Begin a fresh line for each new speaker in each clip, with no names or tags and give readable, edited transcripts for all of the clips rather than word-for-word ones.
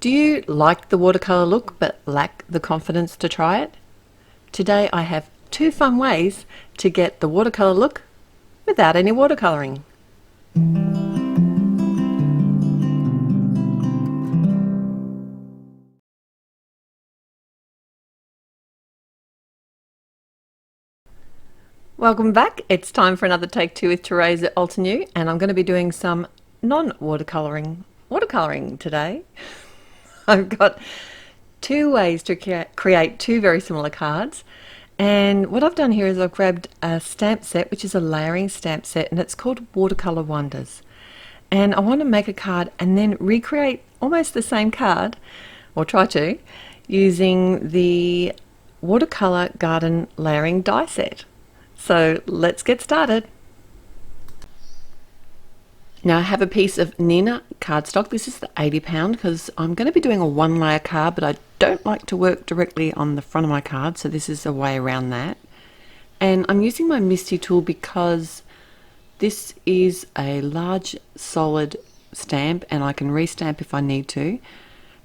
Do you like the watercolour look but lack the confidence to try it? Today I have two fun ways to get the watercolour look without any watercolouring. Welcome back. It's time for another Take Two with Therese at Altenew, and I'm going to be doing some watercolouring today. I've got two ways to create two very similar cards, and what I've done here is I've grabbed a stamp set, which is a layering stamp set, and it's called Watercolour Wonders. And I want to make a card and then recreate almost the same card, or try to, using the Watercolour Garden Layering die set. So let's get started. Now I have a piece of Neenah cardstock. This is the 80 pound because I'm going to be doing a one layer card, but I don't like to work directly on the front of my card, so this is a way around that. And I'm using my MISTI tool because this is a large solid stamp and I can restamp if I need to.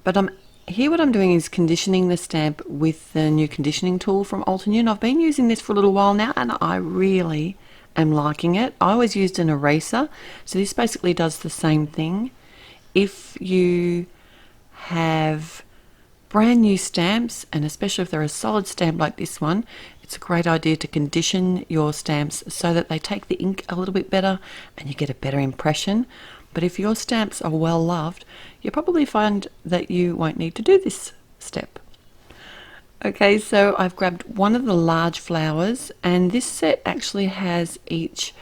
But what I'm doing is conditioning the stamp with the new conditioning tool from Altenew, and I've been using this for a little while now and I really am liking it. I always used an eraser, so this basically does the same thing. If you have brand new stamps, and especially if they're a solid stamp like this one, it's a great idea to condition your stamps so that they take the ink a little bit better and you get a better impression. But if your stamps are well loved, you'll probably find that you won't need to do this step. Okay, so I've grabbed one of the large flowers, and this set actually has each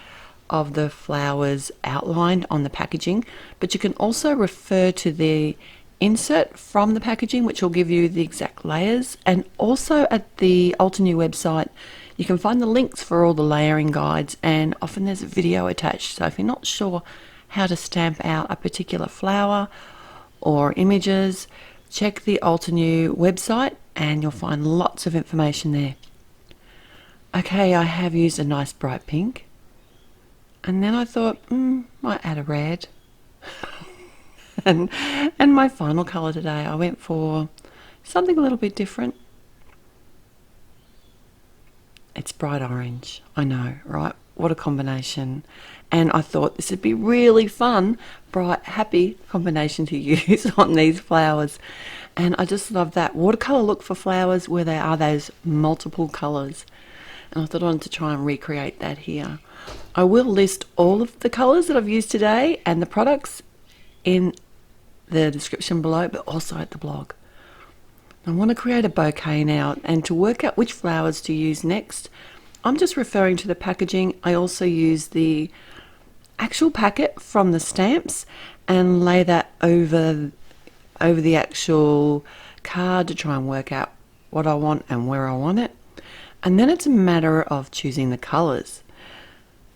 of the flowers outlined on the packaging, but you can also refer to the insert from the packaging, which will give you the exact layers. And also at the Altenew website you can find the links for all the layering guides, and often there's a video attached, so if you're not sure how to stamp out a particular flower or images, check the Altenew website and you'll find lots of information there. Okay, I have used a nice bright pink, and then I thought might add a red. and my final colour today, I went for something a little bit different. It's bright orange. I know, right? What a combination. And I thought this would be really fun, bright, happy combination to use on these flowers. And I just love that watercolour look for flowers where there are those multiple colours. And I thought I wanted to try and recreate that here. I will list all of the colours that I've used today and the products in the description below, but also at the blog. I want to create a bouquet now, and to work out which flowers to use next, I'm just referring to the packaging. I also use the actual packet from the stamps and lay that over the actual card to try and work out what I want and where I want it. And then it's a matter of choosing the colours.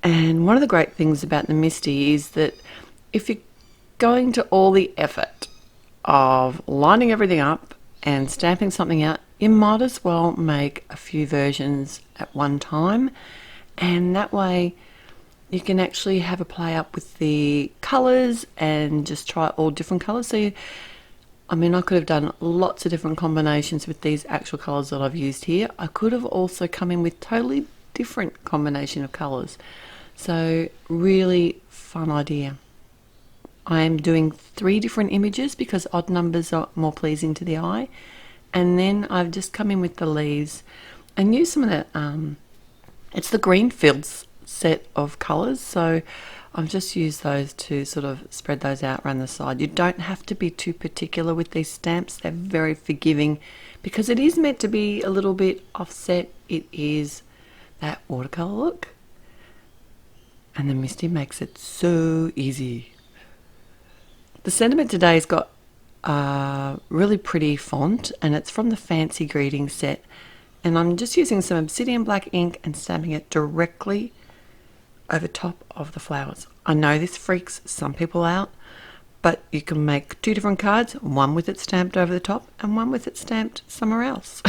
And one of the great things about the MISTI is that if you're going to all the effort of lining everything up and stamping something out, you might as well make a few versions at one time, and that way you can actually have a play up with the colours and just try all different colours. So I could have done lots of different combinations with these actual colours that I've used here. I could have also come in with totally different combination of colours. So really fun idea. I am doing 3 different images because odd numbers are more pleasing to the eye. And then I've just come in with the leaves and used some of the, it's the Greenfields set of colours. So I've just used those to sort of spread those out around the side. You don't have to be too particular with these stamps. They're very forgiving because it is meant to be a little bit offset. It is that watercolour look. And the MISTI makes it so easy. The sentiment today's got a really pretty font, and it's from the Fancy Greeting set, and I'm just using some Obsidian black ink and stamping it directly over top of the flowers. I know this freaks some people out, but you can make 2 different cards, one with it stamped over the top and one with it stamped somewhere else.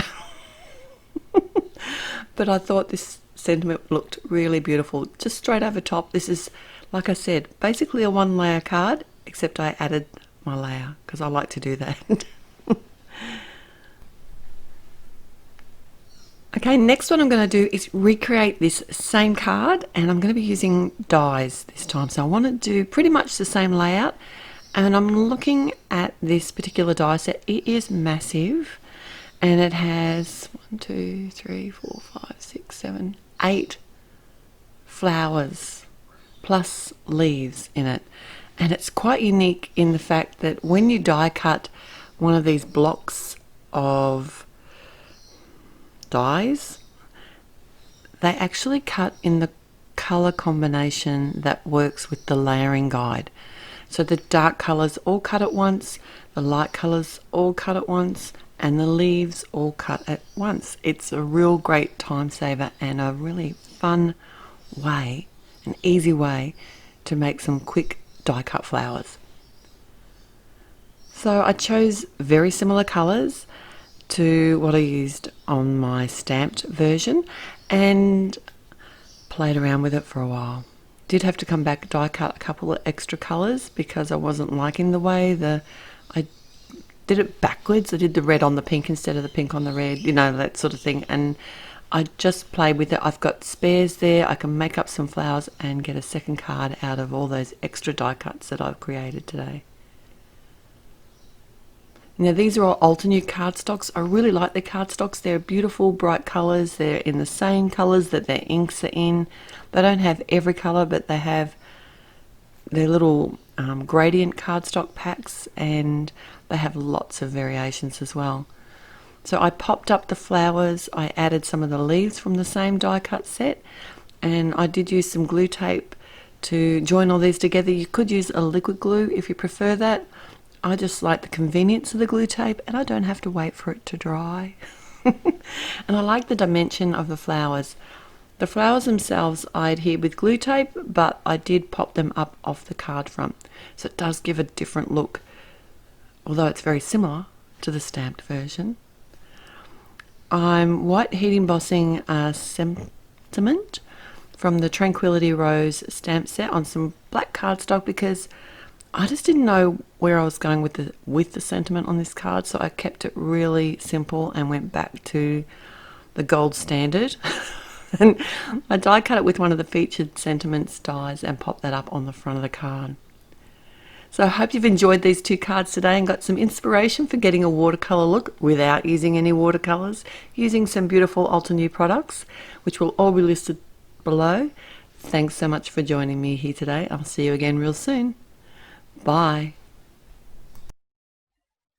But I thought this sentiment looked really beautiful just straight over top. This is, like I said, basically a one layer card, except I added my layer, because I like to do that. Okay, next what I'm going to do is recreate this same card, and I'm going to be using dies this time. So I want to do pretty much the same layout, and I'm looking at this particular die set. It is massive, and it has 1, 2, 3, 4, 5, 6, 7, 8 flowers plus leaves in it. And it's quite unique in the fact that when you die cut one of these blocks of dies, they actually cut in the color combination that works with the layering guide. So the dark colors all cut at once, the light colors all cut at once, and the leaves all cut at once. It's a real great time saver and a really fun way, an easy way to make some quick die cut flowers. So I chose very similar colors to what I used on my stamped version and played around with it for a while. Did have to come back, die cut a couple of extra colors because I wasn't liking the way I did it backwards. I did the red on the pink instead of the pink on the red, you know, that sort of thing. And I just played with it. I've got spares there. I can make up some flowers and get a second card out of all those extra die cuts that I've created today. Now these are all Altenew cardstocks. I really like the cardstocks. They're beautiful, bright colours. They're in the same colours that their inks are in. They don't have every colour, but they have their little gradient cardstock packs, and they have lots of variations as well. So I popped up the flowers. I added some of the leaves from the same die cut set, and I did use some glue tape to join all these together. You could use a liquid glue if you prefer that. I just like the convenience of the glue tape, and I don't have to wait for it to dry. And I like the dimension of the flowers. The flowers themselves I adhered with glue tape, but I did pop them up off the card front. So it does give a different look, although it's very similar to the stamped version. I'm white heat embossing a sentiment from the Tranquility Rose stamp set on some black cardstock because I just didn't know where I was going with the sentiment on this card, so I kept it really simple and went back to the gold standard. And I die cut it with one of the featured sentiments dies and popped that up on the front of the card. So I hope you've enjoyed these two cards today and got some inspiration for getting a watercolour look without using any watercolours, using some beautiful Altenew products, which will all be listed below. Thanks so much for joining me here today. I'll see you again real soon. Bye.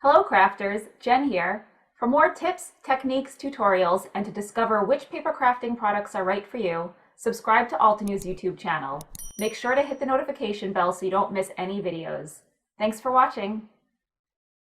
Hello crafters, Jen here. For more tips, techniques, tutorials, and to discover which paper crafting products are right for you, subscribe to Altenew's YouTube channel. Make sure to hit the notification bell so you don't miss any videos. Thanks for watching.